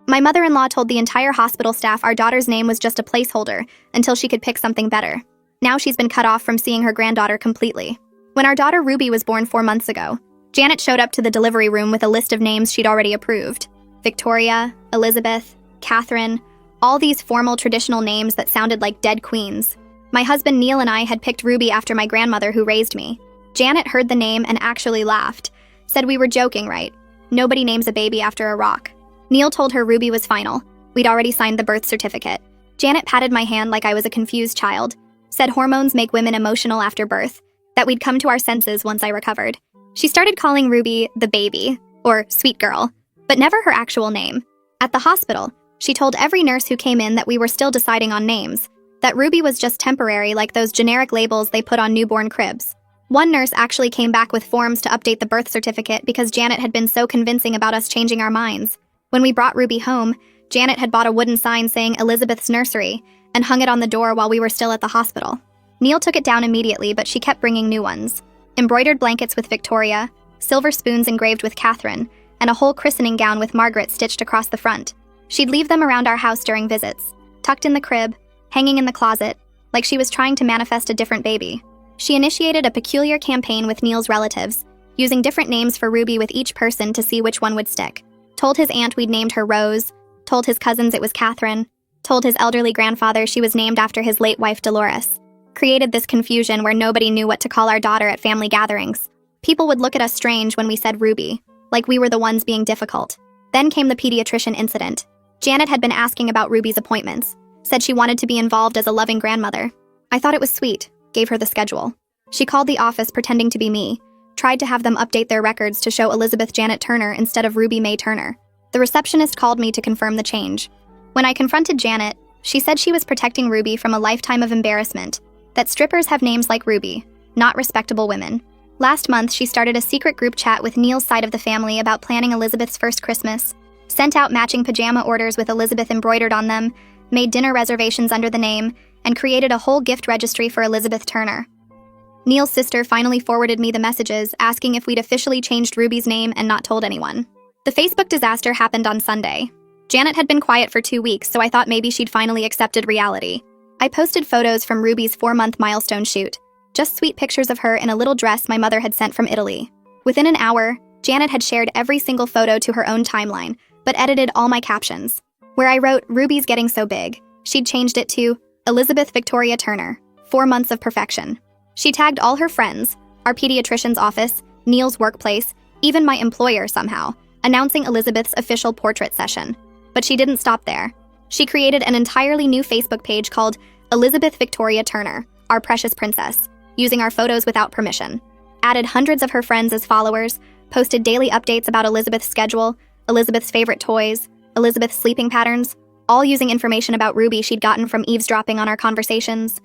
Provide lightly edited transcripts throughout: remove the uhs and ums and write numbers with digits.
My mother-in-law told the entire hospital staff our daughter's name was just a placeholder until she could pick something better. Now she's been cut off from seeing her granddaughter completely. When our daughter Ruby was born 4 months ago, Janet showed up to the delivery room with a list of names she'd already approved. Victoria, Elizabeth, Catherine, all these formal traditional names that sounded like dead queens. My husband Neil and I had picked Ruby after my grandmother who raised me. Janet heard the name and actually laughed. Said we were joking, right? Nobody names a baby after a rock. Neil told her Ruby was final. We'd already signed the birth certificate. Janet patted my hand like I was a confused child. Said hormones make women emotional after birth, that we'd come to our senses once I recovered. She started calling Ruby the baby, or sweet girl, but never her actual name. At the hospital, she told every nurse who came in that we were still deciding on names, that Ruby was just temporary like those generic labels they put on newborn cribs. One nurse actually came back with forms to update the birth certificate because Janet had been so convincing about us changing our minds. When we brought Ruby home, Janet had bought a wooden sign saying Elizabeth's Nursery and hung it on the door while we were still at the hospital. Neil took it down immediately, but she kept bringing new ones. Embroidered blankets with Victoria, silver spoons engraved with Catherine, and a whole christening gown with Margaret stitched across the front. She'd leave them around our house during visits, tucked in the crib, hanging in the closet, like she was trying to manifest a different baby. She initiated a peculiar campaign with Neil's relatives, using different names for Ruby with each person to see which one would stick. Told his aunt we'd named her Rose, told his cousins it was Catherine, told his elderly grandfather she was named after his late wife Dolores. Created this confusion where nobody knew what to call our daughter at family gatherings. People would look at us strange when we said Ruby, like we were the ones being difficult. Then came the pediatrician incident. Janet had been asking about Ruby's appointments, said she wanted to be involved as a loving grandmother. I thought it was sweet, gave her the schedule. She called the office pretending to be me, tried to have them update their records to show Elizabeth Janet Turner instead of Ruby Mae Turner. The receptionist called me to confirm the change. When I confronted Janet, she said she was protecting Ruby from a lifetime of embarrassment, that strippers have names like Ruby, not respectable women. Last month, she started a secret group chat with Neil's side of the family about planning Elizabeth's first Christmas, sent out matching pajama orders with Elizabeth embroidered on them, made dinner reservations under the name, and created a whole gift registry for Elizabeth Turner. Neil's sister finally forwarded me the messages asking if we'd officially changed Ruby's name and not told anyone. The Facebook disaster happened on Sunday. Janet had been quiet for 2 weeks, so I thought maybe she'd finally accepted reality. I posted photos from Ruby's 4-month milestone shoot, just sweet pictures of her in a little dress my mother had sent from Italy. Within an hour, Janet had shared every single photo to her own timeline, but edited all my captions. Where I wrote, "Ruby's getting so big," she'd changed it to, "Elizabeth Victoria Turner, 4 months of perfection." She tagged all her friends, our pediatrician's office, Neil's workplace, even my employer somehow, announcing Elizabeth's official portrait session. But she didn't stop there. She created an entirely new Facebook page called Elizabeth Victoria Turner, Our Precious Princess, using our photos without permission. Added hundreds of her friends as followers, posted daily updates about Elizabeth's schedule, Elizabeth's favorite toys, Elizabeth's sleeping patterns, all using information about Ruby she'd gotten from eavesdropping on our conversations.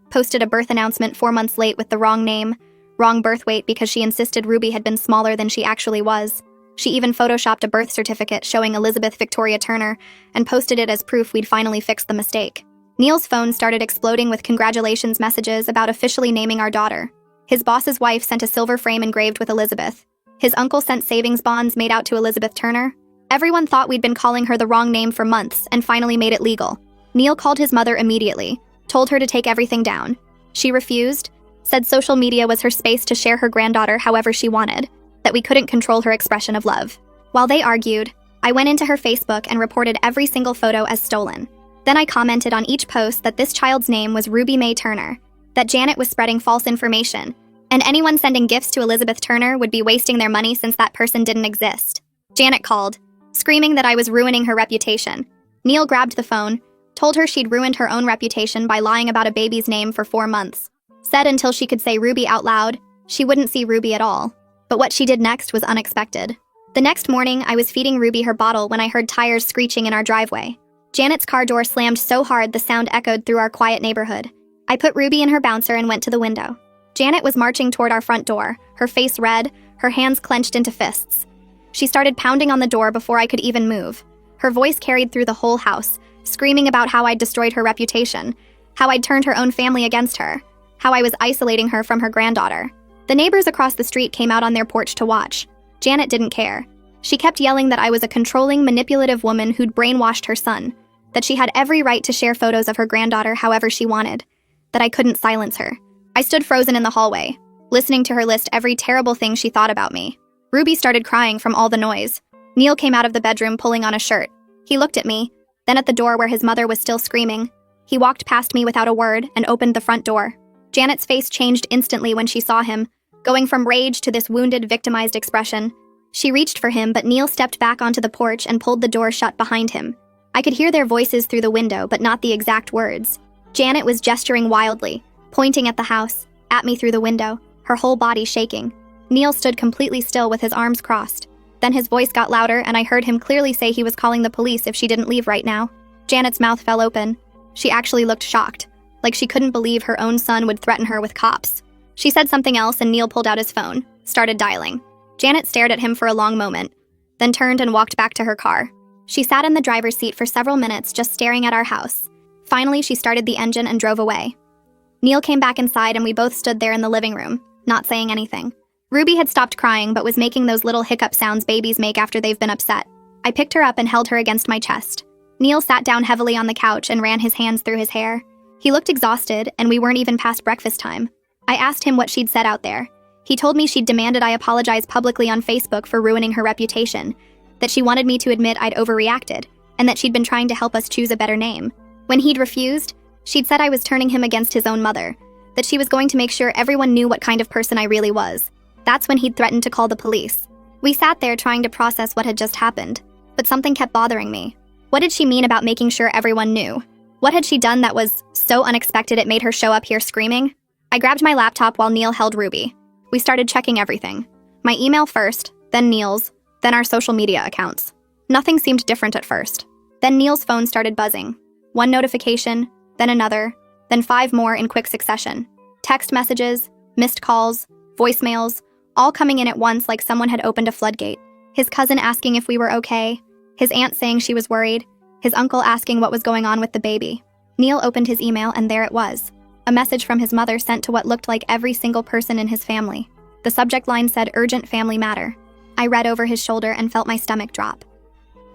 Posted a birth announcement 4 months late with the wrong name, wrong birth weight because she insisted Ruby had been smaller than she actually was. She even photoshopped a birth certificate showing Elizabeth Victoria Turner and posted it as proof we'd finally fixed the mistake. Neil's phone started exploding with congratulations messages about officially naming our daughter. His boss's wife sent a silver frame engraved with Elizabeth. His uncle sent savings bonds made out to Elizabeth Turner. Everyone thought we'd been calling her the wrong name for months and finally made it legal. Neil called his mother immediately, told her to take everything down. She refused, said social media was her space to share her granddaughter however she wanted, that we couldn't control her expression of love. While they argued, I went into her Facebook and reported every single photo as stolen. Then I commented on each post that this child's name was Ruby Mae Turner, that Janet was spreading false information, and anyone sending gifts to Elizabeth Turner would be wasting their money since that person didn't exist. Janet called, screaming that I was ruining her reputation. Neil grabbed the phone, told her she'd ruined her own reputation by lying about a baby's name for 4 months. Said until she could say Ruby out loud, she wouldn't see Ruby at all. But what she did next was unexpected. The next morning, I was feeding Ruby her bottle when I heard tires screeching in our driveway. Janet's car door slammed so hard the sound echoed through our quiet neighborhood. I put Ruby in her bouncer and went to the window. Janet was marching toward our front door, her face red, her hands clenched into fists. She started pounding on the door before I could even move. Her voice carried through the whole house, screaming about how I'd destroyed her reputation, how I'd turned her own family against her, how I was isolating her from her granddaughter. The neighbors across the street came out on their porch to watch. Janet didn't care. She kept yelling that I was a controlling, manipulative woman who'd brainwashed her son, that she had every right to share photos of her granddaughter however she wanted, that I couldn't silence her. I stood frozen in the hallway, listening to her list every terrible thing she thought about me. Ruby started crying from all the noise. Neil came out of the bedroom pulling on a shirt. He looked at me, then at the door where his mother was still screaming. He walked past me without a word and opened the front door. Janet's face changed instantly when she saw him, going from rage to this wounded, victimized expression. She reached for him, but Neil stepped back onto the porch and pulled the door shut behind him. I could hear their voices through the window, but not the exact words. Janet was gesturing wildly, pointing at the house, at me through the window, her whole body shaking. Neil stood completely still with his arms crossed. Then his voice got louder, and I heard him clearly say he was calling the police if she didn't leave right now. Janet's mouth fell open. She actually looked shocked, like she couldn't believe her own son would threaten her with cops. She said something else, and Neil pulled out his phone, started dialing. Janet stared at him for a long moment, then turned and walked back to her car. She sat in the driver's seat for several minutes just staring at our house. Finally, she started the engine and drove away. Neil came back inside and we both stood there in the living room, not saying anything. Ruby had stopped crying but was making those little hiccup sounds babies make after they've been upset. I picked her up and held her against my chest. Neil sat down heavily on the couch and ran his hands through his hair. He looked exhausted, and we weren't even past breakfast time. I asked him what she'd said out there. He told me she'd demanded I apologize publicly on Facebook for ruining her reputation, that she wanted me to admit I'd overreacted, and that she'd been trying to help us choose a better name. When he'd refused, she'd said I was turning him against his own mother, that she was going to make sure everyone knew what kind of person I really was. That's when he'd threatened to call the police. We sat there trying to process what had just happened, but something kept bothering me. What did she mean about making sure everyone knew? What had she done that was so unexpected it made her show up here screaming? I grabbed my laptop while Neil held Ruby. We started checking everything. My email first, then Neil's, then our social media accounts. Nothing seemed different at first. Then Neil's phone started buzzing. One notification, then another, then 5 more in quick succession. Text messages, missed calls, voicemails, all coming in at once like someone had opened a floodgate. His cousin asking if we were okay, his aunt saying she was worried, his uncle asking what was going on with the baby. Neil opened his email and there it was. A message from his mother sent to what looked like every single person in his family. The subject line said, "Urgent family matter." I read over his shoulder and felt my stomach drop.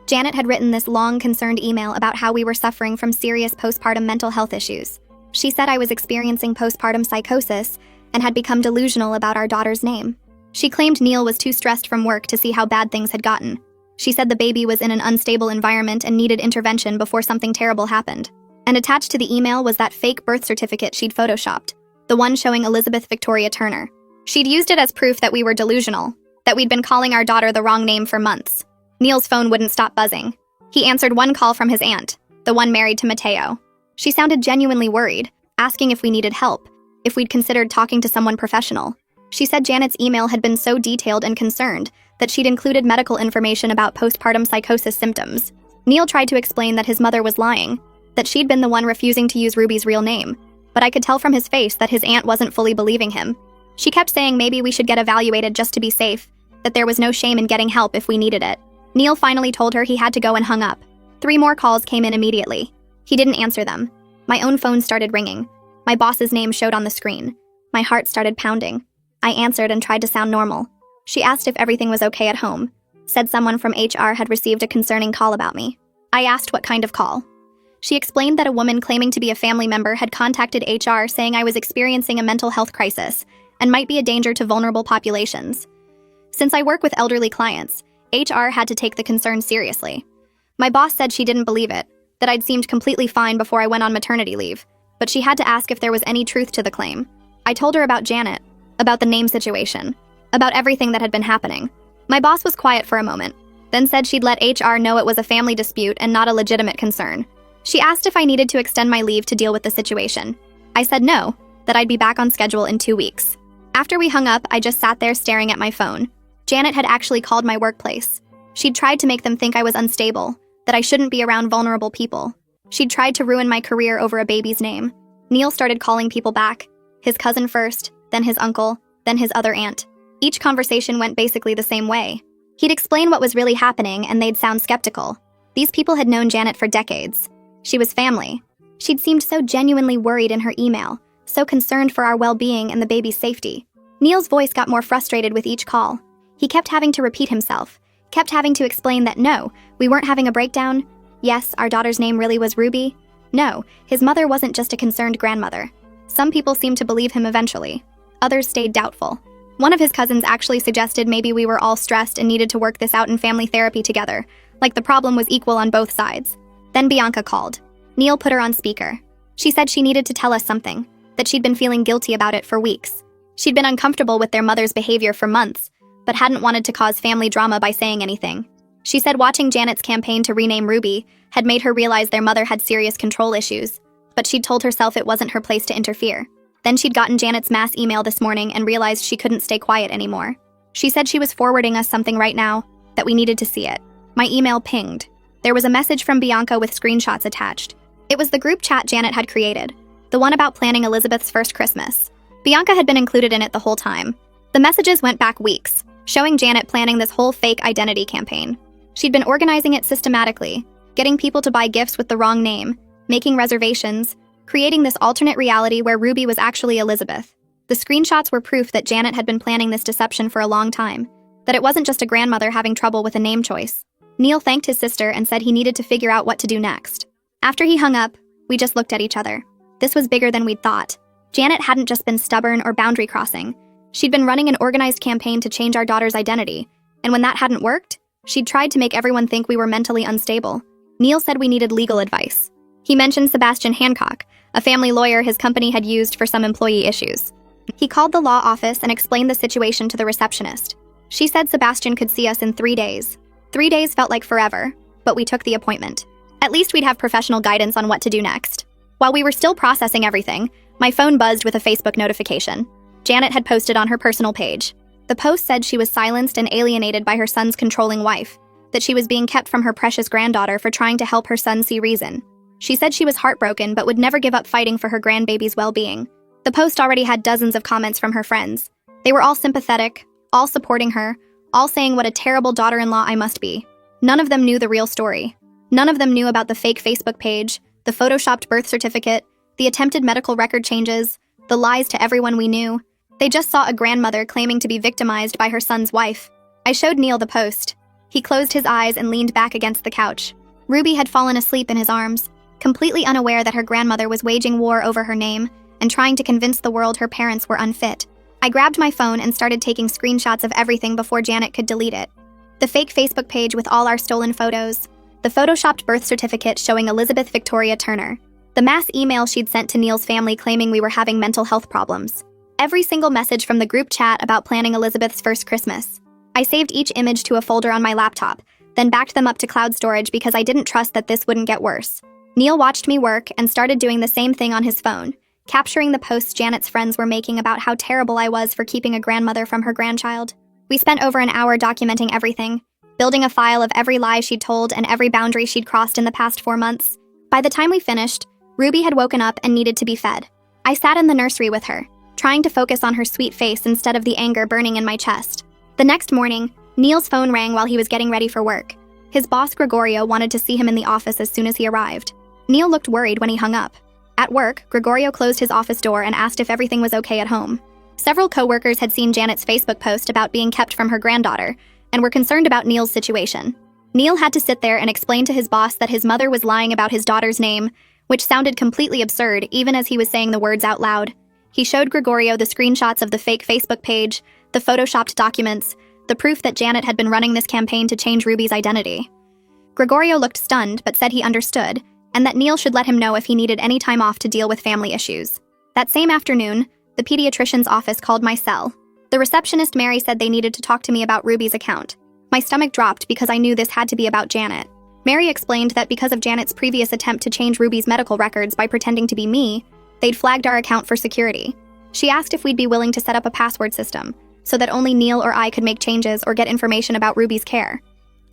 Janet had written this long, concerned email about how we were suffering from serious postpartum mental health issues. She said I was experiencing postpartum psychosis and had become delusional about our daughter's name. She claimed Neil was too stressed from work to see how bad things had gotten. She said the baby was in an unstable environment and needed intervention before something terrible happened. And attached to the email was that fake birth certificate she'd photoshopped, the one showing Elizabeth Victoria Turner. She'd used it as proof that we were delusional, that we'd been calling our daughter the wrong name for months. Neil's phone wouldn't stop buzzing. He answered one call from his aunt, the one married to Mateo. She sounded genuinely worried, asking if we needed help, if we'd considered talking to someone professional. She said Janet's email had been so detailed and concerned that she'd included medical information about postpartum psychosis symptoms. Neil tried to explain that his mother was lying, that she'd been the one refusing to use Ruby's real name, but I could tell from his face that his aunt wasn't fully believing him. She kept saying maybe we should get evaluated just to be safe, that there was no shame in getting help if we needed it. Neil finally told her he had to go and hung up. 3 more calls came in immediately. He didn't answer them. My own phone started ringing. My boss's name showed on the screen. My heart started pounding. I answered and tried to sound normal. She asked if everything was okay at home, said someone from HR had received a concerning call about me. I asked what kind of call. She explained that a woman claiming to be a family member had contacted HR saying I was experiencing a mental health crisis and might be a danger to vulnerable populations. Since I work with elderly clients, HR had to take the concern seriously. My boss said she didn't believe it, that I'd seemed completely fine before I went on maternity leave, but she had to ask if there was any truth to the claim. I told her about Janet, about the name situation, about everything that had been happening. My boss was quiet for a moment, then said she'd let HR know it was a family dispute and not a legitimate concern. She asked if I needed to extend my leave to deal with the situation. I said no, that I'd be back on schedule in 2 weeks. After we hung up, I just sat there staring at my phone. Janet had actually called my workplace. She'd tried to make them think I was unstable, that I shouldn't be around vulnerable people. She'd tried to ruin my career over a baby's name. Neil started calling people back, his cousin first, then his uncle, then his other aunt. Each conversation went basically the same way. He'd explain what was really happening and they'd sound skeptical. These people had known Janet for decades. She was family. She'd seemed so genuinely worried in her email, so concerned for our well-being and the baby's safety. Neil's voice got more frustrated with each call. He kept having to repeat himself, Kept having to explain that no, we weren't having a breakdown. Yes, our daughter's name really was Ruby. No, his mother wasn't just a concerned grandmother. Some people seemed to believe him eventually. Others stayed doubtful. One of his cousins actually suggested maybe we were all stressed and needed to work this out in family therapy together, like the problem was equal on both sides. Then Bianca called. Neil put her on speaker. She said she needed to tell us something, that she'd been feeling guilty about it for weeks. She'd been uncomfortable with their mother's behavior for months, but hadn't wanted to cause family drama by saying anything. She said watching Janet's campaign to rename Ruby had made her realize their mother had serious control issues, but she'd told herself it wasn't her place to interfere. Then she'd gotten Janet's mass email this morning and realized she couldn't stay quiet anymore. She said she was forwarding us something right now, that we needed to see it. My email pinged. There was a message from Bianca with screenshots attached. It was the group chat Janet had created, the one about planning Elizabeth's first Christmas. Bianca had been included in it the whole time. The messages went back weeks, showing Janet planning this whole fake identity campaign. She'd been organizing it systematically, getting people to buy gifts with the wrong name, making reservations, creating this alternate reality where Ruby was actually Elizabeth. The screenshots were proof that Janet had been planning this deception for a long time, that it wasn't just a grandmother having trouble with a name choice. Neil thanked his sister and said he needed to figure out what to do next. After he hung up, we just looked at each other. This was bigger than we'd thought. Janet hadn't just been stubborn or boundary crossing. She'd been running an organized campaign to change our daughter's identity, and when that hadn't worked, she'd tried to make everyone think we were mentally unstable. Neil said we needed legal advice. He mentioned Sebastian Hancock, a family lawyer his company had used for some employee issues. He called the law office and explained the situation to the receptionist. She said Sebastian could see us in 3 days. 3 days felt like forever, but we took the appointment. At least we'd have professional guidance on what to do next. While we were still processing everything, my phone buzzed with a Facebook notification. Janet had posted on her personal page. The post said she was silenced and alienated by her son's controlling wife, that she was being kept from her precious granddaughter for trying to help her son see reason. She said she was heartbroken but would never give up fighting for her grandbaby's well-being. The post already had dozens of comments from her friends. They were all sympathetic, all supporting her, all saying what a terrible daughter-in-law I must be. None of them knew the real story. None of them knew about the fake Facebook page, the photoshopped birth certificate, the attempted medical record changes, the lies to everyone we knew. They just saw a grandmother claiming to be victimized by her son's wife. I showed Neil the post. He closed his eyes and leaned back against the couch. Ruby had fallen asleep in his arms, completely unaware that her grandmother was waging war over her name and trying to convince the world her parents were unfit. I grabbed my phone and started taking screenshots of everything before Janet could delete it. The fake Facebook page with all our stolen photos, the photoshopped birth certificate showing Elizabeth Victoria Turner, the mass email she'd sent to Neil's family claiming we were having mental health problems. Every single message from the group chat about planning Elizabeth's first Christmas. I saved each image to a folder on my laptop, then backed them up to cloud storage because I didn't trust that this wouldn't get worse. Neil watched me work and started doing the same thing on his phone, capturing the posts Janet's friends were making about how terrible I was for keeping a grandmother from her grandchild. We spent over an hour documenting everything, building a file of every lie she'd told and every boundary she'd crossed in the past 4 months. By the time we finished, Ruby had woken up and needed to be fed. I sat in the nursery with her, trying to focus on her sweet face instead of the anger burning in my chest. The next morning, Neil's phone rang while he was getting ready for work. His boss, Gregorio, wanted to see him in the office as soon as he arrived. Neil looked worried when he hung up. At work, Gregorio closed his office door and asked if everything was okay at home. Several coworkers had seen Janet's Facebook post about being kept from her granddaughter and were concerned about Neil's situation. Neil had to sit there and explain to his boss that his mother was lying about his daughter's name, which sounded completely absurd even as he was saying the words out loud. He showed Gregorio the screenshots of the fake Facebook page, the photoshopped documents, the proof that Janet had been running this campaign to change Ruby's identity. Gregorio looked stunned but said he understood, and that Neil should let him know if he needed any time off to deal with family issues. That same afternoon, the pediatrician's office called my cell. The receptionist Mary said they needed to talk to me about Ruby's account. My stomach dropped because I knew this had to be about Janet. Mary explained that because of Janet's previous attempt to change Ruby's medical records by pretending to be me, they'd flagged our account for security. She asked if we'd be willing to set up a password system, so that only Neil or I could make changes or get information about Ruby's care.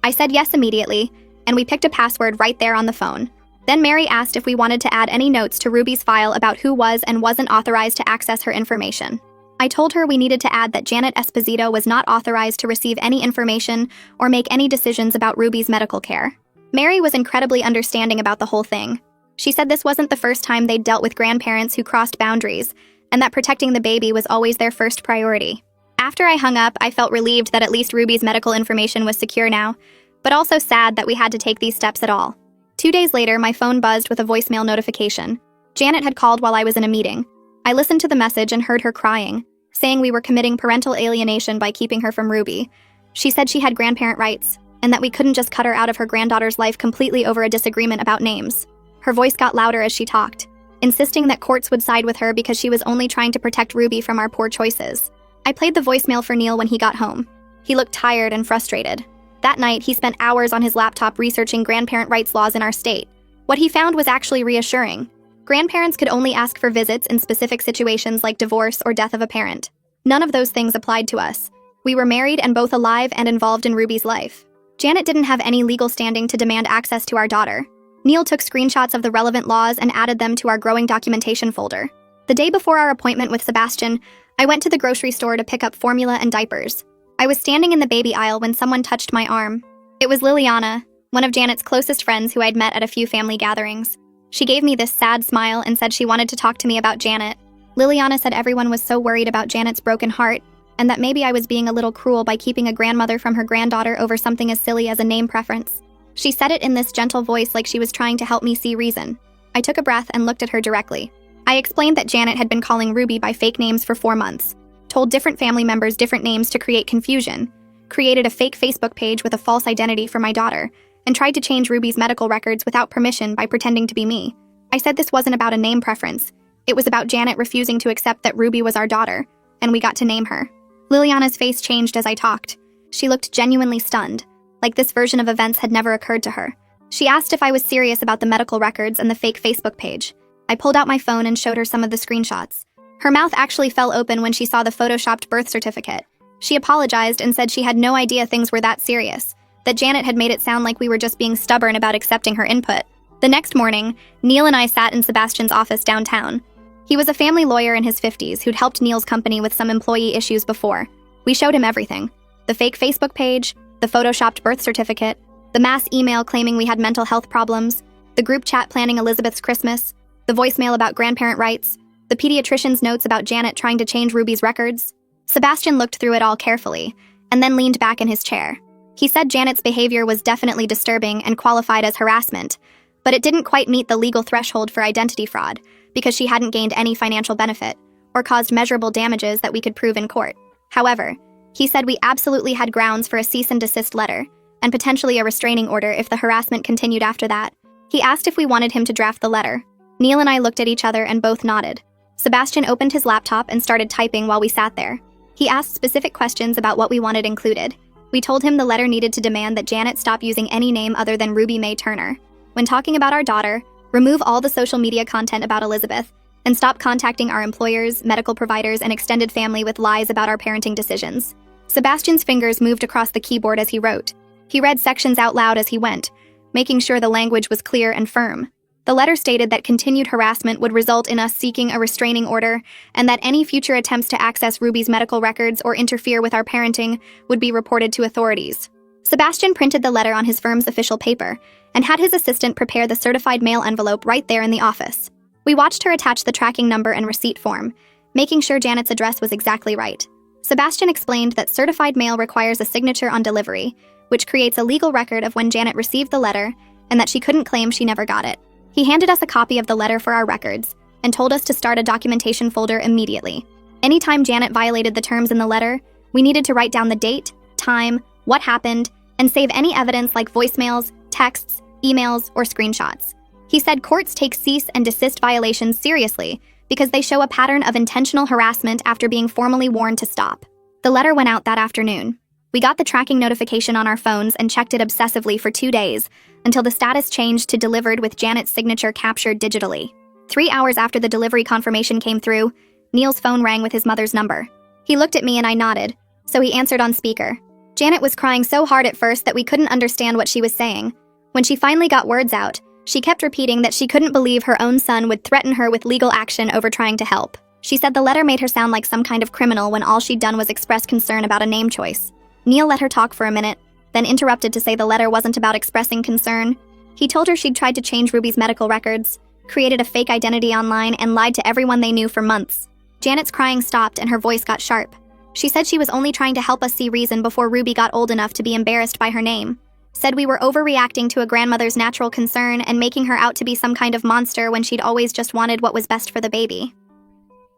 I said yes immediately, and we picked a password right there on the phone. Then Mary asked if we wanted to add any notes to Ruby's file about who was and wasn't authorized to access her information. I told her we needed to add that Janet Esposito was not authorized to receive any information or make any decisions about Ruby's medical care. Mary was incredibly understanding about the whole thing. She said this wasn't the first time they'd dealt with grandparents who crossed boundaries, and that protecting the baby was always their first priority. After I hung up, I felt relieved that at least Ruby's medical information was secure now, but also sad that we had to take these steps at all. 2 days later, my phone buzzed with a voicemail notification. Janet had called while I was in a meeting. I listened to the message and heard her crying, saying we were committing parental alienation by keeping her from Ruby. She said she had grandparent rights, and that we couldn't just cut her out of her granddaughter's life completely over a disagreement about names. Her voice got louder as she talked, insisting that courts would side with her because she was only trying to protect Ruby from our poor choices. I played the voicemail for Neil when he got home. He looked tired and frustrated. That night, he spent hours on his laptop researching grandparent rights laws in our state. What he found was actually reassuring. Grandparents could only ask for visits in specific situations like divorce or death of a parent. None of those things applied to us. We were married and both alive and involved in Ruby's life. Janet didn't have any legal standing to demand access to our daughter. Neil took screenshots of the relevant laws and added them to our growing documentation folder. The day before our appointment with Sebastian, I went to the grocery store to pick up formula and diapers. I was standing in the baby aisle when someone touched my arm. It was Liliana, one of Janet's closest friends who I'd met at a few family gatherings. She gave me this sad smile and said she wanted to talk to me about Janet. Liliana said everyone was so worried about Janet's broken heart, and that maybe I was being a little cruel by keeping a grandmother from her granddaughter over something as silly as a name preference. She said it in this gentle voice like she was trying to help me see reason. I took a breath and looked at her directly. I explained that Janet had been calling Ruby by fake names for 4 months, told different family members different names to create confusion, created a fake Facebook page with a false identity for my daughter, and tried to change Ruby's medical records without permission by pretending to be me. I said this wasn't about a name preference. It was about Janet refusing to accept that Ruby was our daughter, and we got to name her. Liliana's face changed as I talked. She looked genuinely stunned, like this version of events had never occurred to her. She asked if I was serious about the medical records and the fake Facebook page. I pulled out my phone and showed her some of the screenshots. Her mouth actually fell open when she saw the photoshopped birth certificate. She apologized and said she had no idea things were that serious, that Janet had made it sound like we were just being stubborn about accepting her input. The next morning, Neil and I sat in Sebastian's office downtown. He was a family lawyer in his 50s who'd helped Neil's company with some employee issues before. We showed him everything. The fake Facebook page, the photoshopped birth certificate, the mass email claiming we had mental health problems, the group chat planning Elizabeth's Christmas, the voicemail about grandparent rights, the pediatrician's notes about Janet trying to change Ruby's records. Sebastian looked through it all carefully, and then leaned back in his chair. He said Janet's behavior was definitely disturbing and qualified as harassment, but it didn't quite meet the legal threshold for identity fraud because she hadn't gained any financial benefit or caused measurable damages that we could prove in court. However, he said we absolutely had grounds for a cease and desist letter and potentially a restraining order if the harassment continued after that. He asked if we wanted him to draft the letter. Neil and I looked at each other and both nodded. Sebastian opened his laptop and started typing while we sat there. He asked specific questions about what we wanted included. We told him the letter needed to demand that Janet stop using any name other than Ruby Mae Turner. When talking about our daughter, remove all the social media content about Elizabeth, and stop contacting our employers, medical providers, and extended family with lies about our parenting decisions. Sebastian's fingers moved across the keyboard as he wrote. He read sections out loud as he went, making sure the language was clear and firm. The letter stated that continued harassment would result in us seeking a restraining order, and that any future attempts to access Ruby's medical records or interfere with our parenting would be reported to authorities. Sebastian printed the letter on his firm's official paper, and had his assistant prepare the certified mail envelope right there in the office. We watched her attach the tracking number and receipt form, making sure Janet's address was exactly right. Sebastian explained that certified mail requires a signature on delivery, which creates a legal record of when Janet received the letter, and that she couldn't claim she never got it. He handed us a copy of the letter for our records, and told us to start a documentation folder immediately. Anytime Janet violated the terms in the letter, we needed to write down the date, time, what happened, and save any evidence like voicemails, texts, emails, or screenshots. He said courts take cease and desist violations seriously because they show a pattern of intentional harassment after being formally warned to stop. The letter went out that afternoon. We got the tracking notification on our phones and checked it obsessively for 2 days, until the status changed to delivered with Janet's signature captured digitally. 3 hours after the delivery confirmation came through, Neil's phone rang with his mother's number. He looked at me and I nodded, so he answered on speaker. Janet was crying so hard at first that we couldn't understand what she was saying. When she finally got words out, she kept repeating that she couldn't believe her own son would threaten her with legal action over trying to help. She said the letter made her sound like some kind of criminal when all she'd done was express concern about a name choice. Neil let her talk for a minute, then interrupted to say the letter wasn't about expressing concern. He told her she'd tried to change Ruby's medical records, created a fake identity online, and lied to everyone they knew for months. Janet's crying stopped and her voice got sharp. She said she was only trying to help us see reason before Ruby got old enough to be embarrassed by her name. Said we were overreacting to a grandmother's natural concern and making her out to be some kind of monster when she'd always just wanted what was best for the baby.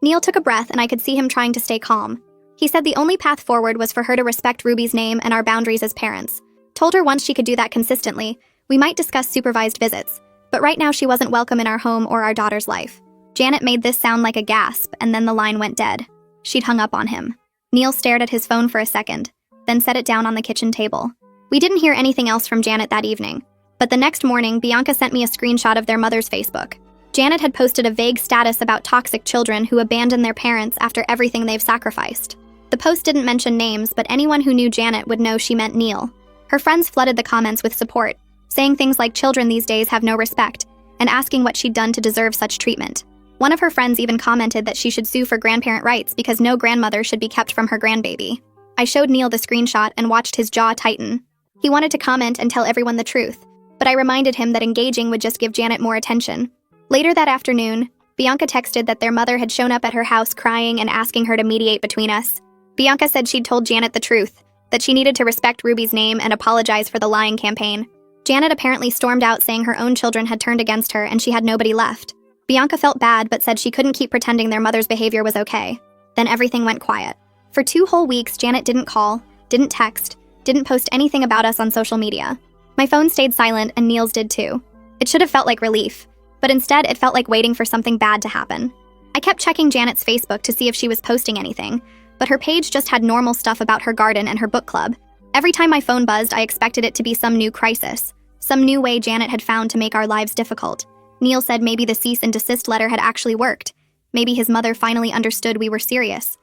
Neil took a breath and I could see him trying to stay calm. He said the only path forward was for her to respect Ruby's name and our boundaries as parents. Told her once she could do that consistently, we might discuss supervised visits, but right now she wasn't welcome in our home or our daughter's life. Janet made this sound like a gasp, and then the line went dead. She'd hung up on him. Neil stared at his phone for a second, then set it down on the kitchen table. We didn't hear anything else from Janet that evening, but the next morning, Bianca sent me a screenshot of their mother's Facebook. Janet had posted a vague status about toxic children who abandon their parents after everything they've sacrificed. The post didn't mention names, but anyone who knew Janet would know she meant Neil. Her friends flooded the comments with support, saying things like children these days have no respect, and asking what she'd done to deserve such treatment. One of her friends even commented that she should sue for grandparent rights because no grandmother should be kept from her grandbaby. I showed Neil the screenshot and watched his jaw tighten. He wanted to comment and tell everyone the truth, but I reminded him that engaging would just give Janet more attention. Later that afternoon, Bianca texted that their mother had shown up at her house crying and asking her to mediate between us. Bianca said she'd told Janet the truth, that she needed to respect Ruby's name and apologize for the lying campaign. Janet apparently stormed out saying her own children had turned against her and she had nobody left. Bianca felt bad but said she couldn't keep pretending their mother's behavior was okay. Then everything went quiet. For 2 whole weeks, Janet didn't call, didn't text, didn't post anything about us on social media. My phone stayed silent and Neil's did too. It should have felt like relief, but instead it felt like waiting for something bad to happen. I kept checking Janet's Facebook to see if she was posting anything, but her page just had normal stuff about her garden and her book club. Every time my phone buzzed, I expected it to be some new crisis, some new way Janet had found to make our lives difficult. Neil said maybe the cease and desist letter had actually worked. Maybe his mother finally understood we were serious.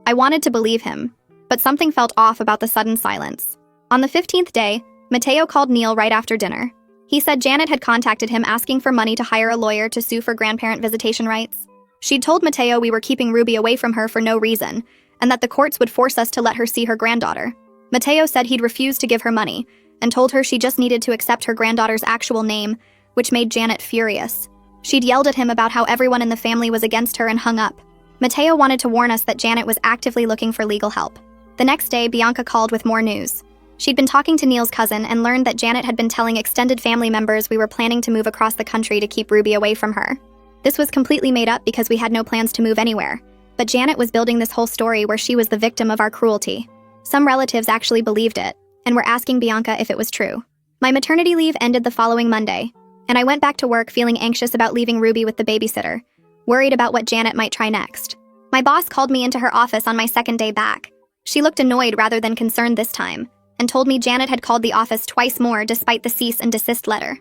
I wanted to believe him, but something felt off about the sudden silence. On the 15th day, Mateo called Neil right after dinner. He said Janet had contacted him asking for money to hire a lawyer to sue for grandparent visitation rights. She'd told Mateo we were keeping Ruby away from her for no reason, and that the courts would force us to let her see her granddaughter. Mateo said he'd refused to give her money, and told her she just needed to accept her granddaughter's actual name, which made Janet furious. She'd yelled at him about how everyone in the family was against her and hung up. Mateo wanted to warn us that Janet was actively looking for legal help. The next day, Bianca called with more news. She'd been talking to Neil's cousin and learned that Janet had been telling extended family members we were planning to move across the country to keep Ruby away from her. This was completely made up because we had no plans to move anywhere, but Janet was building this whole story where she was the victim of our cruelty. Some relatives actually believed it, and were asking Bianca if it was true. My maternity leave ended the following Monday, and I went back to work feeling anxious about leaving Ruby with the babysitter, worried about what Janet might try next. My boss called me into her office on my second day back. She looked annoyed rather than concerned this time, and told me Janet had called the office twice more despite the cease and desist letter.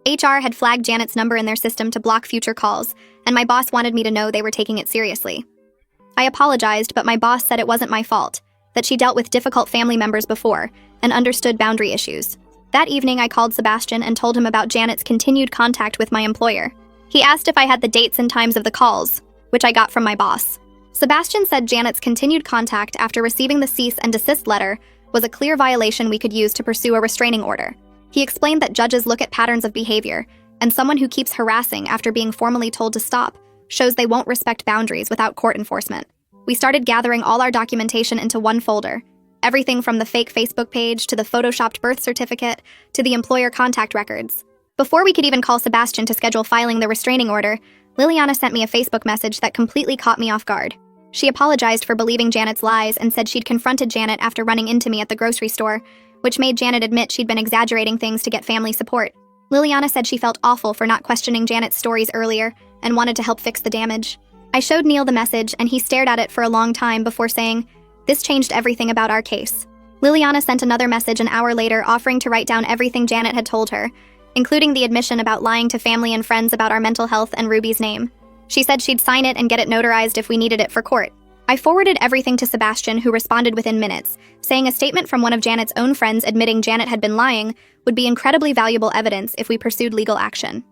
HR had flagged Janet's number in their system to block future calls, and my boss wanted me to know they were taking it seriously. I apologized, but my boss said it wasn't my fault, that she dealt with difficult family members before, and understood boundary issues. That evening, I called Sebastian and told him about Janet's continued contact with my employer. He asked if I had the dates and times of the calls, which I got from my boss. Sebastian said Janet's continued contact after receiving the cease and desist letter was a clear violation we could use to pursue a restraining order. He explained that judges look at patterns of behavior, and someone who keeps harassing after being formally told to stop shows they won't respect boundaries without court enforcement. We started gathering all our documentation into one folder, everything from the fake Facebook page to the photoshopped birth certificate to the employer contact records. Before we could even call Sebastian to schedule filing the restraining order, Liliana sent me a Facebook message that completely caught me off guard. She apologized for believing Janet's lies and said she'd confronted Janet after running into me at the grocery store, which made Janet admit she'd been exaggerating things to get family support. Liliana said she felt awful for not questioning Janet's stories earlier and wanted to help fix the damage. I showed Neil the message and he stared at it for a long time before saying, "This changed everything about our case." Liliana sent another message an hour later offering to write down everything Janet had told her, including the admission about lying to family and friends about our mental health and Ruby's name. She said she'd sign it and get it notarized if we needed it for court. I forwarded everything to Sebastian, who responded within minutes, saying a statement from one of Janet's own friends admitting Janet had been lying would be incredibly valuable evidence if we pursued legal action.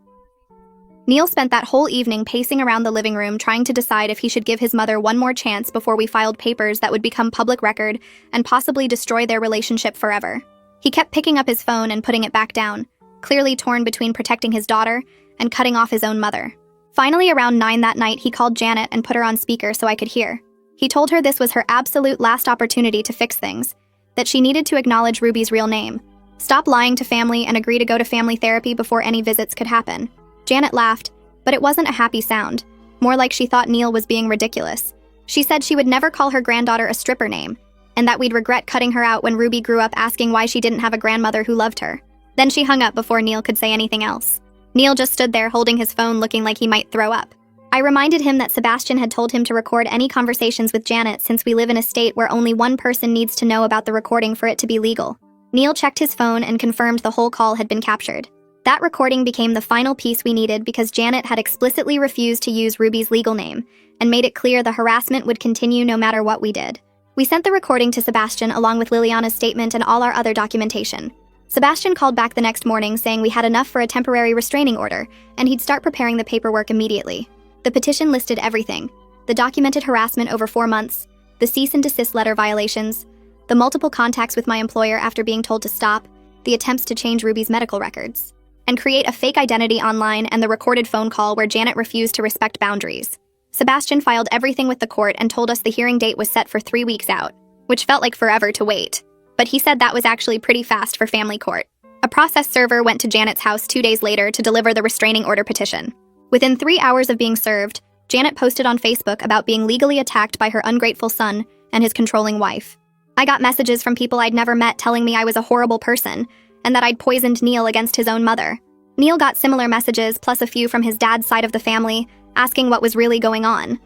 Neil spent that whole evening pacing around the living room trying to decide if he should give his mother one more chance before we filed papers that would become public record and possibly destroy their relationship forever. He kept picking up his phone and putting it back down, clearly torn between protecting his daughter and cutting off his own mother. Finally, around 9 that night, he called Janet and put her on speaker so I could hear. He told her this was her absolute last opportunity to fix things, that she needed to acknowledge Ruby's real name, stop lying to family, and agree to go to family therapy before any visits could happen. Janet laughed, but it wasn't a happy sound, more like she thought Neil was being ridiculous. She said she would never call her granddaughter a stripper name, and that we'd regret cutting her out when Ruby grew up asking why she didn't have a grandmother who loved her. Then she hung up before Neil could say anything else. Neil just stood there holding his phone looking like he might throw up. I reminded him that Sebastian had told him to record any conversations with Janet since we live in a state where only one person needs to know about the recording for it to be legal. Neil checked his phone and confirmed the whole call had been captured. That recording became the final piece we needed because Janet had explicitly refused to use Ruby's legal name and made it clear the harassment would continue no matter what we did. We sent the recording to Sebastian along with Liliana's statement and all our other documentation. Sebastian called back the next morning saying we had enough for a temporary restraining order and he'd start preparing the paperwork immediately. The petition listed everything: the documented harassment over 4 months, the cease and desist letter violations, the multiple contacts with my employer after being told to stop, the attempts to change Ruby's medical records, and create a fake identity online, and the recorded phone call where Janet refused to respect boundaries. Sebastian filed everything with the court and told us the hearing date was set for 3 weeks out, which felt like forever to wait. But he said that was actually pretty fast for family court. A process server went to Janet's house 2 days later to deliver the restraining order petition. Within 3 hours of being served, Janet posted on Facebook about being legally attacked by her ungrateful son and his controlling wife. I got messages from people I'd never met telling me I was a horrible person and that I'd poisoned Neil against his own mother. Neil got similar messages, plus a few from his dad's side of the family, asking what was really going on.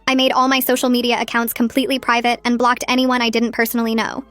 I made all my social media accounts completely private and blocked anyone I didn't personally know.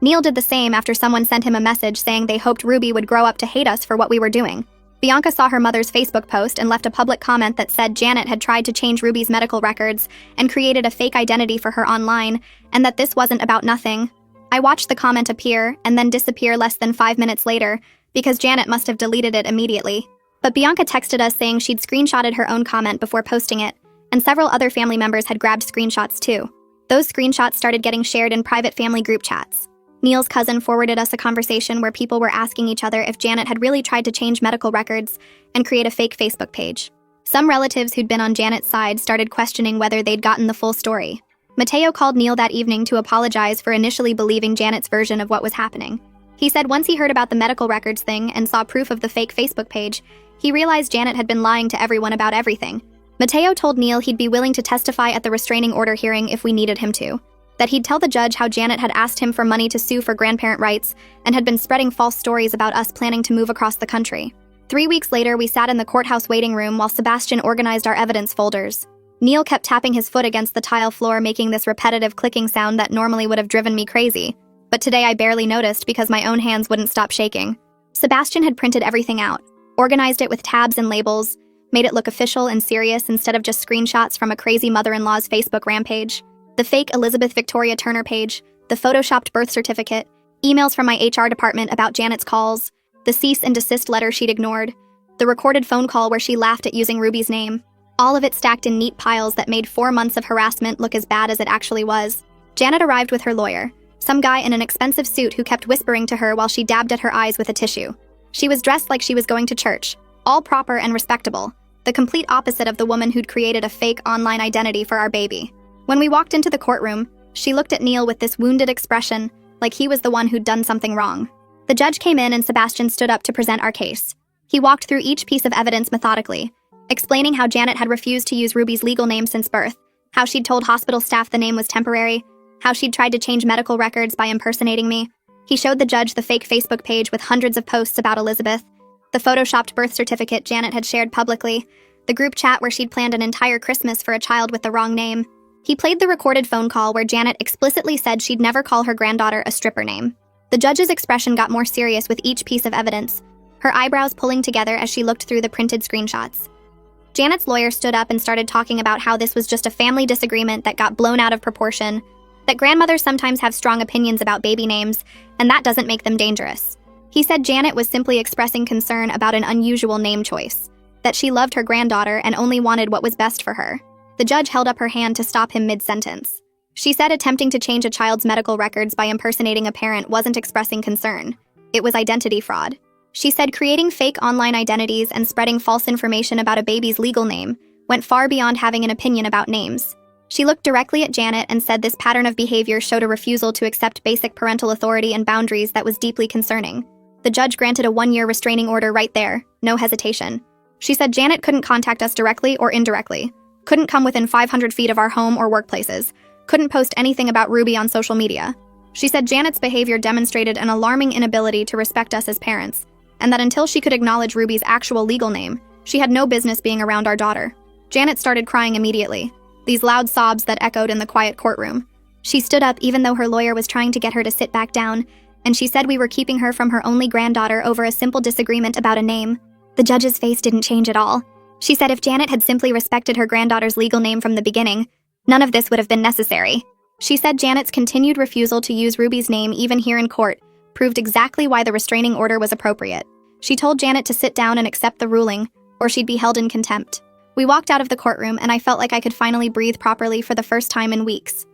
Neil did the same after someone sent him a message saying they hoped Ruby would grow up to hate us for what we were doing. Bianca saw her mother's Facebook post and left a public comment that said Janet had tried to change Ruby's medical records and created a fake identity for her online, and that this wasn't about nothing. I watched the comment appear and then disappear less than 5 minutes later because Janet must have deleted it immediately. But Bianca texted us saying she'd screenshotted her own comment before posting it, and several other family members had grabbed screenshots too. Those screenshots started getting shared in private family group chats. Neil's cousin forwarded us a conversation where people were asking each other if Janet had really tried to change medical records and create a fake Facebook page. Some relatives who'd been on Janet's side started questioning whether they'd gotten the full story. Mateo called Neil that evening to apologize for initially believing Janet's version of what was happening. He said once he heard about the medical records thing and saw proof of the fake Facebook page, he realized Janet had been lying to everyone about everything. Mateo told Neil he'd be willing to testify at the restraining order hearing if we needed him to, that he'd tell the judge how Janet had asked him for money to sue for grandparent rights and had been spreading false stories about us planning to move across the country. 3 weeks later, we sat in the courthouse waiting room while Sebastian organized our evidence folders. Neil kept tapping his foot against the tile floor, making this repetitive clicking sound that normally would have driven me crazy. But today I barely noticed because my own hands wouldn't stop shaking. Sebastian had printed everything out, organized it with tabs and labels, made it look official and serious instead of just screenshots from a crazy mother-in-law's Facebook rampage. The fake Elizabeth Victoria Turner page, the photoshopped birth certificate, emails from my HR department about Janet's calls, the cease and desist letter she'd ignored, the recorded phone call where she laughed at using Ruby's name. All of it stacked in neat piles that made 4 months of harassment look as bad as it actually was. Janet arrived with her lawyer, some guy in an expensive suit who kept whispering to her while she dabbed at her eyes with a tissue. She was dressed like she was going to church, all proper and respectable, the complete opposite of the woman who'd created a fake online identity for our baby. When we walked into the courtroom, she looked at Neil with this wounded expression, like he was the one who'd done something wrong. The judge came in and Sebastian stood up to present our case. He walked through each piece of evidence methodically, explaining how Janet had refused to use Ruby's legal name since birth, how she'd told hospital staff the name was temporary, how she'd tried to change medical records by impersonating me. He showed the judge the fake Facebook page with hundreds of posts about Elizabeth, the photoshopped birth certificate Janet had shared publicly, the group chat where she'd planned an entire Christmas for a child with the wrong name. He played the recorded phone call where Janet explicitly said she'd never call her granddaughter a stripper name. The judge's expression got more serious with each piece of evidence, her eyebrows pulling together as she looked through the printed screenshots. Janet's lawyer stood up and started talking about how this was just a family disagreement that got blown out of proportion, that grandmothers sometimes have strong opinions about baby names, and that doesn't make them dangerous. He said Janet was simply expressing concern about an unusual name choice, that she loved her granddaughter and only wanted what was best for her. The judge held up her hand to stop him mid-sentence. She said attempting to change a child's medical records by impersonating a parent wasn't expressing concern. It was identity fraud. She said creating fake online identities and spreading false information about a baby's legal name went far beyond having an opinion about names. She looked directly at Janet and said this pattern of behavior showed a refusal to accept basic parental authority and boundaries that was deeply concerning. The judge granted a 1-year restraining order right there, no hesitation. She said Janet couldn't contact us directly or indirectly, couldn't come within 500 feet of our home or workplaces, couldn't post anything about Ruby on social media. She said Janet's behavior demonstrated an alarming inability to respect us as parents, and that until she could acknowledge Ruby's actual legal name, she had no business being around our daughter. Janet started crying immediately, these loud sobs that echoed in the quiet courtroom. She stood up even though her lawyer was trying to get her to sit back down, and she said we were keeping her from her only granddaughter over a simple disagreement about a name. The judge's face didn't change at all. She said if Janet had simply respected her granddaughter's legal name from the beginning, none of this would have been necessary. She said Janet's continued refusal to use Ruby's name even here in court proved exactly why the restraining order was appropriate. She told Janet to sit down and accept the ruling, or she'd be held in contempt. We walked out of the courtroom and I felt like I could finally breathe properly for the first time in weeks.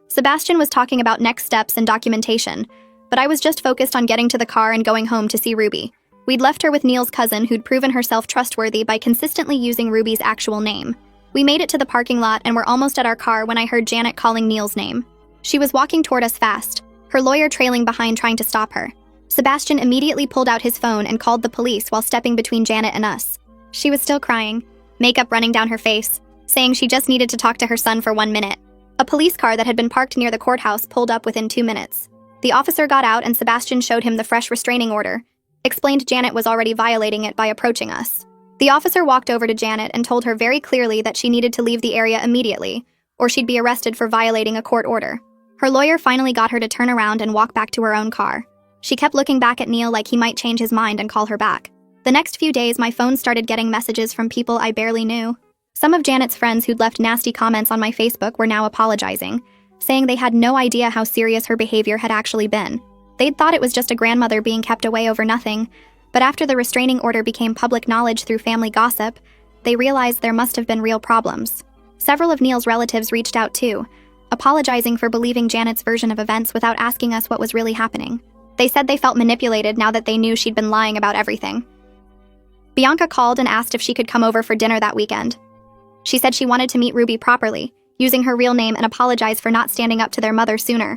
Sebastian was talking about next steps and documentation, but I was just focused on getting to the car and going home to see Ruby. We'd left her with Neil's cousin who'd proven herself trustworthy by consistently using Ruby's actual name. We made it to the parking lot and were almost at our car when I heard Janet calling Neil's name. She was walking toward us fast, her lawyer trailing behind trying to stop her. Sebastian immediately pulled out his phone and called the police while stepping between Janet and us. She was still crying, makeup running down her face, saying she just needed to talk to her son for 1 minute. A police car that had been parked near the courthouse pulled up within 2 minutes. The officer got out and Sebastian showed him the fresh restraining order, explained Janet was already violating it by approaching us. The officer walked over to Janet and told her very clearly that she needed to leave the area immediately, or she'd be arrested for violating a court order. Her lawyer finally got her to turn around and walk back to her own car. She kept looking back at Neil like he might change his mind and call her back. The next few days, my phone started getting messages from people I barely knew. Some of Janet's friends who'd left nasty comments on my Facebook were now apologizing, saying they had no idea how serious her behavior had actually been. They'd thought it was just a grandmother being kept away over nothing, but after the restraining order became public knowledge through family gossip, they realized there must have been real problems. Several of Neil's relatives reached out too, apologizing for believing Janet's version of events without asking us what was really happening. They said they felt manipulated now that they knew she'd been lying about everything. Bianca called and asked if she could come over for dinner that weekend. She said she wanted to meet Ruby properly, using her real name, and apologize for not standing up to their mother sooner.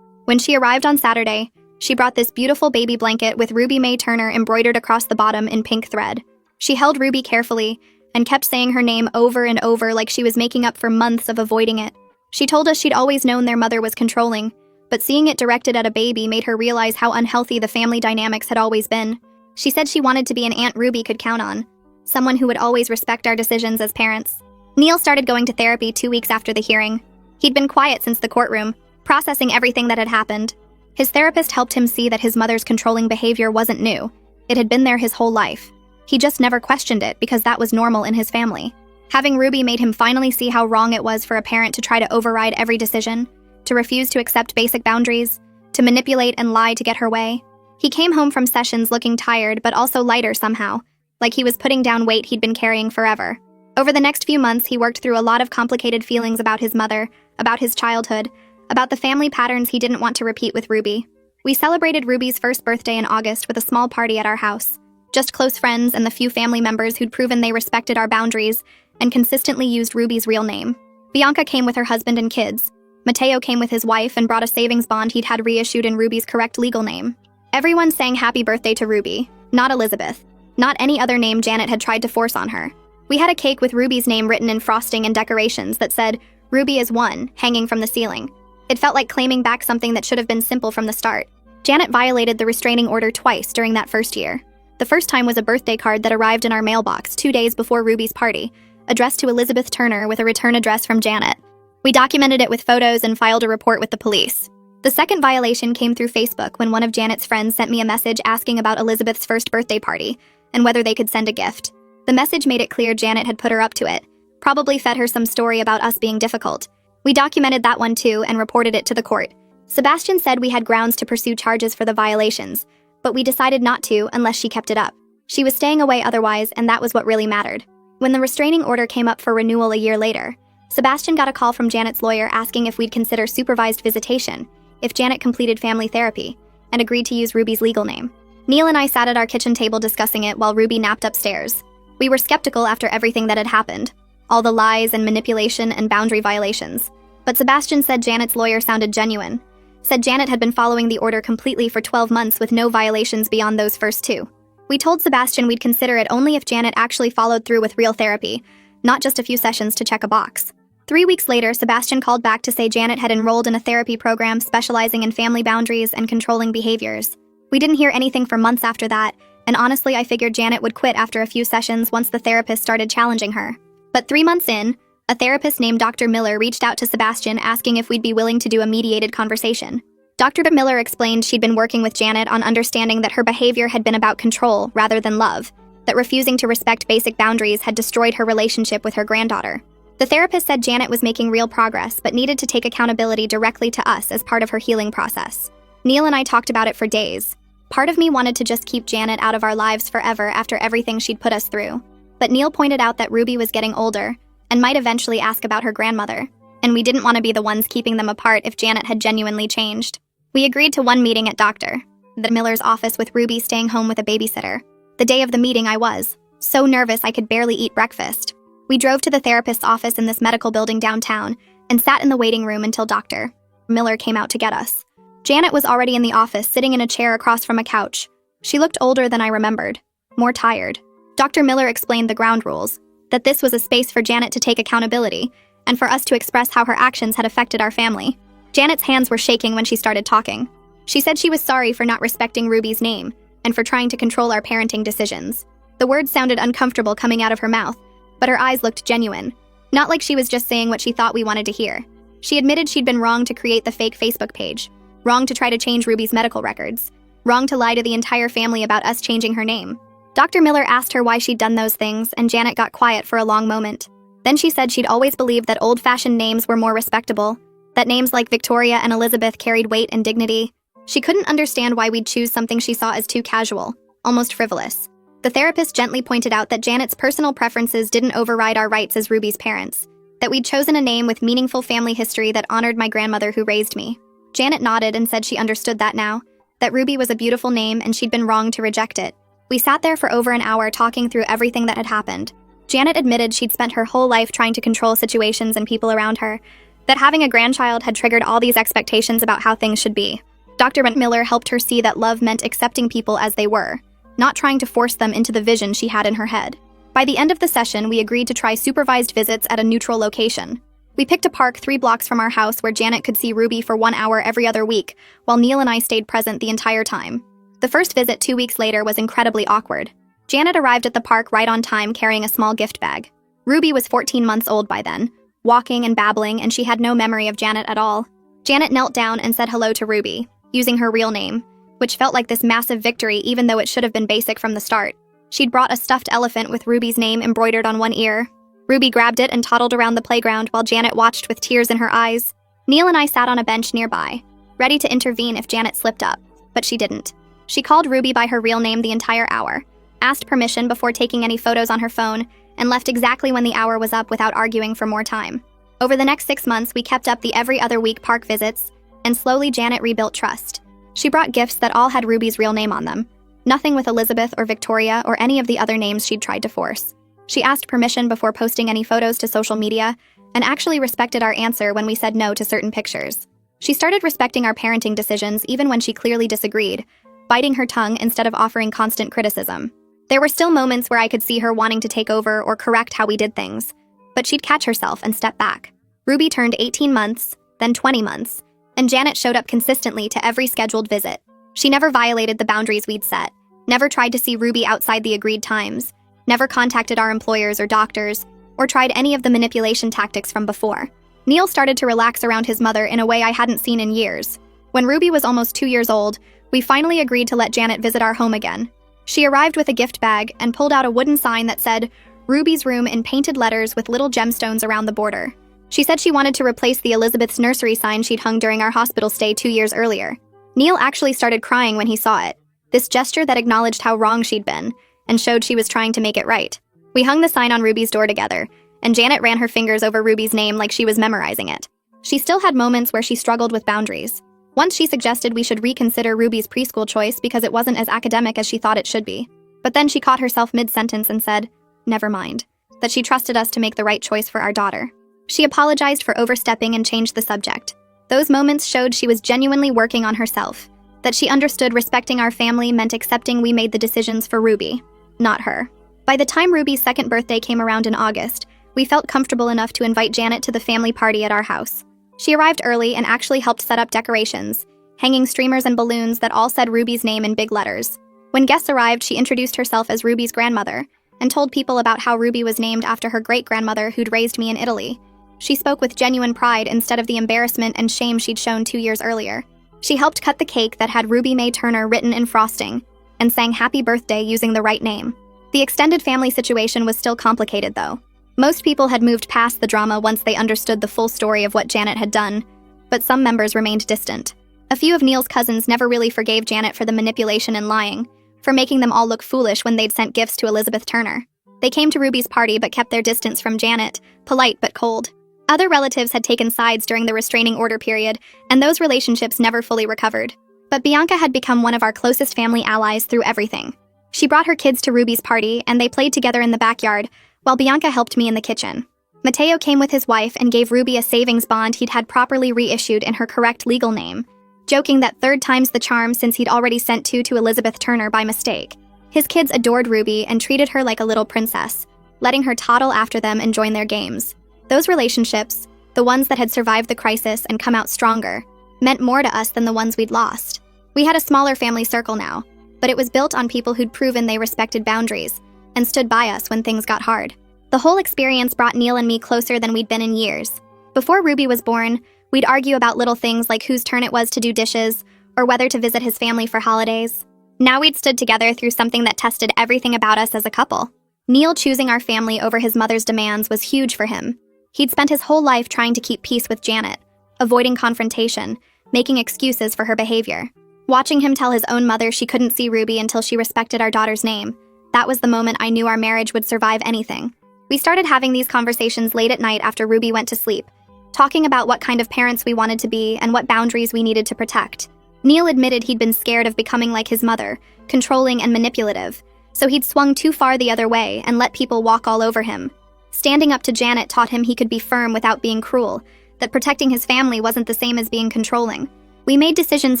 When she arrived on Saturday, she brought this beautiful baby blanket with Ruby Mae Turner embroidered across the bottom in pink thread. She held Ruby carefully and kept saying her name over and over like she was making up for months of avoiding it. She told us she'd always known their mother was controlling, but seeing it directed at a baby made her realize how unhealthy the family dynamics had always been. She said she wanted to be an Aunt Ruby could count on, someone who would always respect our decisions as parents. Neil started going to therapy 2 weeks after the hearing. He'd been quiet since the courtroom, processing everything that had happened. His therapist helped him see that his mother's controlling behavior wasn't new. It had been there his whole life. He just never questioned it because that was normal in his family. Having Ruby made him finally see how wrong it was for a parent to try to override every decision, to refuse to accept basic boundaries, to manipulate and lie to get her way. He came home from sessions looking tired but also lighter somehow, like he was putting down weight he'd been carrying forever. Over the next few months, he worked through a lot of complicated feelings about his mother, about his childhood, about the family patterns he didn't want to repeat with Ruby. We celebrated Ruby's first birthday in August with a small party at our house. Just close friends and the few family members who'd proven they respected our boundaries and consistently used Ruby's real name. Bianca came with her husband and kids. Mateo came with his wife and brought a savings bond he'd had reissued in Ruby's correct legal name. Everyone sang happy birthday to Ruby, not Elizabeth, not any other name Janet had tried to force on her. We had a cake with Ruby's name written in frosting and decorations that said, "Ruby is one," hanging from the ceiling. It felt like claiming back something that should have been simple from the start. Janet violated the restraining order twice during that first year. The first time was a birthday card that arrived in our mailbox 2 days before Ruby's party, addressed to Elizabeth Turner with a return address from Janet. We documented it with photos and filed a report with the police. The second violation came through Facebook when one of Janet's friends sent me a message asking about Elizabeth's first birthday party and whether they could send a gift. The message made it clear Janet had put her up to it, probably fed her some story about us being difficult. We documented that one too and reported it to the court. Sebastian said we had grounds to pursue charges for the violations, but we decided not to unless she kept it up. She was staying away otherwise, and that was what really mattered. When the restraining order came up for renewal a year later, Sebastian got a call from Janet's lawyer asking if we'd consider supervised visitation if Janet completed family therapy and agreed to use Ruby's legal name. Neil and I sat at our kitchen table discussing it while Ruby napped upstairs. We were skeptical after everything that had happened. all the lies and manipulation and boundary violations. But Sebastian said Janet's lawyer sounded genuine. Said Janet had been following the order completely for 12 months with no violations beyond those first 2. We told Sebastian we'd consider it only if Janet actually followed through with real therapy, not just a few sessions to check a box. 3 weeks later, Sebastian called back to say Janet had enrolled in a therapy program specializing in family boundaries and controlling behaviors. We didn't hear anything for months after that, and honestly I figured Janet would quit after a few sessions once the therapist started challenging her. But 3 months in, a therapist named Dr. Miller reached out to Sebastian asking if we'd be willing to do a mediated conversation. Dr. Miller explained she'd been working with Janet on understanding that her behavior had been about control rather than love, that refusing to respect basic boundaries had destroyed her relationship with her granddaughter. The therapist said Janet was making real progress but needed to take accountability directly to us as part of her healing process. Neil and I talked about it for days. Part of me wanted to just keep Janet out of our lives forever after everything she'd put us through. But Neil pointed out that Ruby was getting older and might eventually ask about her grandmother, and we didn't want to be the ones keeping them apart if Janet had genuinely changed. We agreed to one meeting at Dr. Miller's office with Ruby staying home with a babysitter. The day of the meeting I was so nervous I could barely eat breakfast. We drove to the therapist's office in this medical building downtown and sat in the waiting room until Dr. Miller came out to get us. Janet was already in the office sitting in a chair across from a couch. She looked older than I remembered, more tired. Dr. Miller explained the ground rules, that this was a space for Janet to take accountability and for us to express how her actions had affected our family. Janet's hands were shaking when she started talking. She said she was sorry for not respecting Ruby's name and for trying to control our parenting decisions. The words sounded uncomfortable coming out of her mouth, but her eyes looked genuine, not like she was just saying what she thought we wanted to hear. She admitted she'd been wrong to create the fake Facebook page, wrong to try to change Ruby's medical records, wrong to lie to the entire family about us changing her name. Dr. Miller asked her why she'd done those things, and Janet got quiet for a long moment. Then she said she'd always believed that old-fashioned names were more respectable, that names like Victoria and Elizabeth carried weight and dignity. She couldn't understand why we'd choose something she saw as too casual, almost frivolous. The therapist gently pointed out that Janet's personal preferences didn't override our rights as Ruby's parents, that we'd chosen a name with meaningful family history that honored my grandmother who raised me. Janet nodded and said she understood that now, that Ruby was a beautiful name and she'd been wrong to reject it. We sat there for over an hour talking through everything that had happened. Janet admitted she'd spent her whole life trying to control situations and people around her, that having a grandchild had triggered all these expectations about how things should be. Dr. Miller helped her see that love meant accepting people as they were, not trying to force them into the vision she had in her head. By the end of the session, we agreed to try supervised visits at a neutral location. We picked a park 3 blocks from our house where Janet could see Ruby for 1 hour every other week, while Neil and I stayed present the entire time. The first visit 2 weeks later was incredibly awkward. Janet arrived at the park right on time carrying a small gift bag. Ruby was 14 months old by then, walking and babbling, and she had no memory of Janet at all. Janet knelt down and said hello to Ruby, using her real name, which felt like this massive victory even though it should have been basic from the start. She'd brought a stuffed elephant with Ruby's name embroidered on one ear. Ruby grabbed it and toddled around the playground while Janet watched with tears in her eyes. Neil and I sat on a bench nearby, ready to intervene if Janet slipped up, but she didn't. She called Ruby by her real name the entire hour, asked permission before taking any photos on her phone, and left exactly when the hour was up without arguing for more time. Over the next 6 months, we kept up the every other week park visits, and slowly Janet rebuilt trust. She brought gifts that all had Ruby's real name on them, nothing with Elizabeth or Victoria or any of the other names she'd tried to force. She asked permission before posting any photos to social media, and actually respected our answer when we said no to certain pictures. She started respecting our parenting decisions even when she clearly disagreed, biting her tongue instead of offering constant criticism. There were still moments where I could see her wanting to take over or correct how we did things, but she'd catch herself and step back. Ruby turned 18 months, then 20 months, and Janet showed up consistently to every scheduled visit. She never violated the boundaries we'd set, never tried to see Ruby outside the agreed times, never contacted our employers or doctors, or tried any of the manipulation tactics from before. Neil started to relax around his mother in a way I hadn't seen in years. When Ruby was almost 2 years old, we finally agreed to let Janet visit our home again. She arrived with a gift bag and pulled out a wooden sign that said, "Ruby's room" in painted letters with little gemstones around the border. She said she wanted to replace the Elizabeth's nursery sign she'd hung during our hospital stay 2 years earlier. Neil actually started crying when he saw it, this gesture that acknowledged how wrong she'd been, and showed she was trying to make it right. We hung the sign on Ruby's door together, and Janet ran her fingers over Ruby's name like she was memorizing it. She still had moments where she struggled with boundaries. Once she suggested we should reconsider Ruby's preschool choice because it wasn't as academic as she thought it should be. But then she caught herself mid-sentence and said, "Never mind." that she trusted us to make the right choice for our daughter. She apologized for overstepping and changed the subject. Those moments showed she was genuinely working on herself, that she understood respecting our family meant accepting we made the decisions for Ruby, not her. By the time Ruby's second birthday came around in August, we felt comfortable enough to invite Janet to the family party at our house. She arrived early and actually helped set up decorations, hanging streamers and balloons that all said Ruby's name in big letters. When guests arrived, she introduced herself as Ruby's grandmother and told people about how Ruby was named after her great-grandmother who'd raised me in Italy. She spoke with genuine pride instead of the embarrassment and shame she'd shown 2 years earlier. She helped cut the cake that had Ruby Mae Turner written in frosting and sang happy birthday using the right name. The extended family situation was still complicated, though. Most people had moved past the drama once they understood the full story of what Janet had done, but some members remained distant. A few of Neil's cousins never really forgave Janet for the manipulation and lying, for making them all look foolish when they'd sent gifts to Elizabeth Turner. They came to Ruby's party but kept their distance from Janet, polite but cold. Other relatives had taken sides during the restraining order period, and those relationships never fully recovered. But Bianca had become one of our closest family allies through everything. She brought her kids to Ruby's party, and they played together in the backyard, while Bianca helped me in the kitchen. Mateo came with his wife and gave Ruby a savings bond he'd had properly reissued in her correct legal name, joking that third time's the charm since he'd already sent 2 to Elizabeth Turner by mistake. His kids adored Ruby and treated her like a little princess, letting her toddle after them and join their games. Those relationships, the ones that had survived the crisis and come out stronger, meant more to us than the ones we'd lost. We had a smaller family circle now, but it was built on people who'd proven they respected boundaries and stood by us when things got hard. The whole experience brought Neil and me closer than we'd been in years. Before Ruby was born, we'd argue about little things like whose turn it was to do dishes or whether to visit his family for holidays. Now we'd stood together through something that tested everything about us as a couple. Neil choosing our family over his mother's demands was huge for him. He'd spent his whole life trying to keep peace with Janet, avoiding confrontation, making excuses for her behavior. Watching him tell his own mother she couldn't see Ruby until she respected our daughter's name, that was the moment I knew our marriage would survive anything. We started having these conversations late at night after Ruby went to sleep, talking about what kind of parents we wanted to be and what boundaries we needed to protect. Neil admitted he'd been scared of becoming like his mother, controlling and manipulative, so he'd swung too far the other way and let people walk all over him. Standing up to Janet taught him he could be firm without being cruel, that protecting his family wasn't the same as being controlling. We made decisions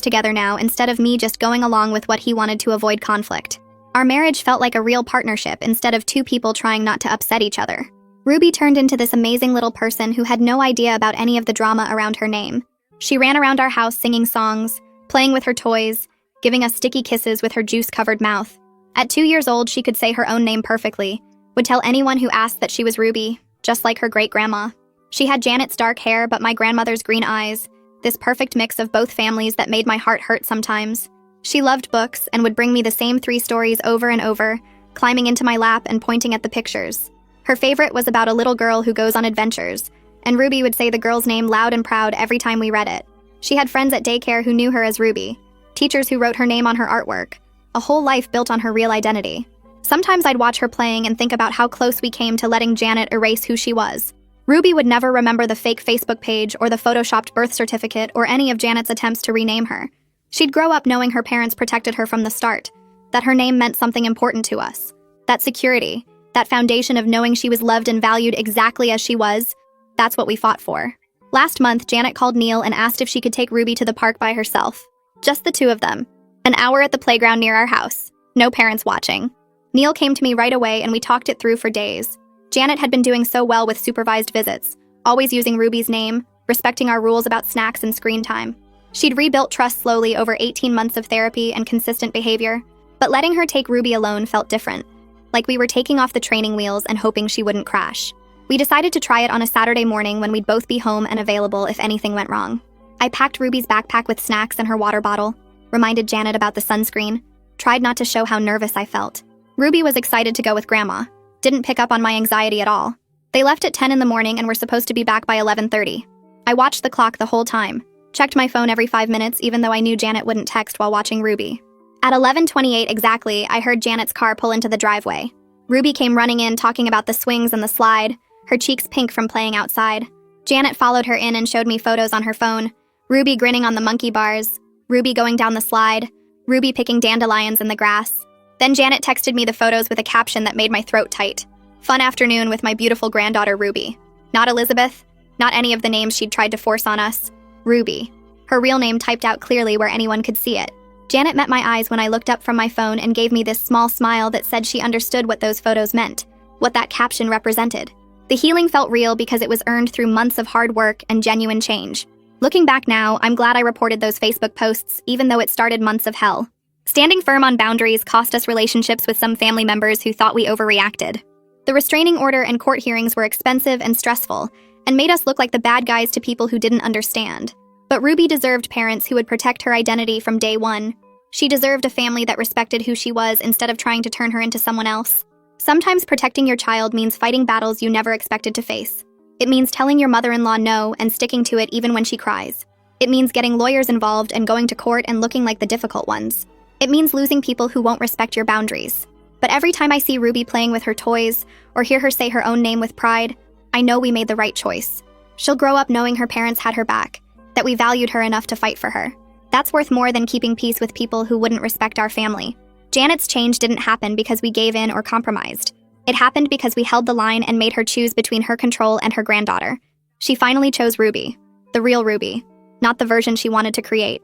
together now instead of me just going along with what he wanted to avoid conflict. Our marriage felt like a real partnership instead of 2 people trying not to upset each other. Ruby turned into this amazing little person who had no idea about any of the drama around her name. She ran around our house singing songs, playing with her toys, giving us sticky kisses with her juice-covered mouth. At 2 years old, she could say her own name perfectly, would tell anyone who asked that she was Ruby, just like her great-grandma. She had Janet's dark hair but my grandmother's green eyes, this perfect mix of both families that made my heart hurt sometimes. She loved books and would bring me the same 3 stories over and over, climbing into my lap and pointing at the pictures. Her favorite was about a little girl who goes on adventures, and Ruby would say the girl's name loud and proud every time we read it. She had friends at daycare who knew her as Ruby, teachers who wrote her name on her artwork, a whole life built on her real identity. Sometimes I'd watch her playing and think about how close we came to letting Janet erase who she was. Ruby would never remember the fake Facebook page or the photoshopped birth certificate or any of Janet's attempts to rename her. She'd grow up knowing her parents protected her from the start, that her name meant something important to us. That security, that foundation of knowing she was loved and valued exactly as she was, that's what we fought for. Last month, Janet called Neil and asked if she could take Ruby to the park by herself. Just the 2 of them. An hour at the playground near our house. No parents watching. Neil came to me right away and we talked it through for days. Janet had been doing so well with supervised visits, always using Ruby's name, respecting our rules about snacks and screen time. She'd rebuilt trust slowly over 18 months of therapy and consistent behavior, but letting her take Ruby alone felt different, like we were taking off the training wheels and hoping she wouldn't crash. We decided to try it on a Saturday morning when we'd both be home and available if anything went wrong. I packed Ruby's backpack with snacks and her water bottle, reminded Janet about the sunscreen, tried not to show how nervous I felt. Ruby was excited to go with Grandma, didn't pick up on my anxiety at all. They left at 10 in the morning and were supposed to be back by 11:30. I watched the clock the whole time, checked my phone every 5 minutes even though I knew Janet wouldn't text while watching Ruby. At 11:28 exactly, I heard Janet's car pull into the driveway. Ruby came running in talking about the swings and the slide, her cheeks pink from playing outside. Janet followed her in and showed me photos on her phone, Ruby grinning on the monkey bars, Ruby going down the slide, Ruby picking dandelions in the grass. Then Janet texted me the photos with a caption that made my throat tight. Fun afternoon with my beautiful granddaughter Ruby. Not Elizabeth, not any of the names she'd tried to force on us. Ruby. Her real name typed out clearly where anyone could see it. Janet met my eyes when I looked up from my phone and gave me this small smile that said she understood what those photos meant, what that caption represented. The healing felt real because it was earned through months of hard work and genuine change. Looking back now, I'm glad I reported those Facebook posts, even though it started months of hell. Standing firm on boundaries cost us relationships with some family members who thought we overreacted. The restraining order and court hearings were expensive and stressful, and made us look like the bad guys to people who didn't understand. But Ruby deserved parents who would protect her identity from day one. She deserved a family that respected who she was instead of trying to turn her into someone else. Sometimes protecting your child means fighting battles you never expected to face. It means telling your mother-in-law no and sticking to it even when she cries. It means getting lawyers involved and going to court and looking like the difficult ones. It means losing people who won't respect your boundaries. But every time I see Ruby playing with her toys or hear her say her own name with pride, I know we made the right choice. She'll grow up knowing her parents had her back, that we valued her enough to fight for her. That's worth more than keeping peace with people who wouldn't respect our family. Janet's change didn't happen because we gave in or compromised. It happened because we held the line and made her choose between her control and her granddaughter. She finally chose Ruby, the real Ruby, not the version she wanted to create.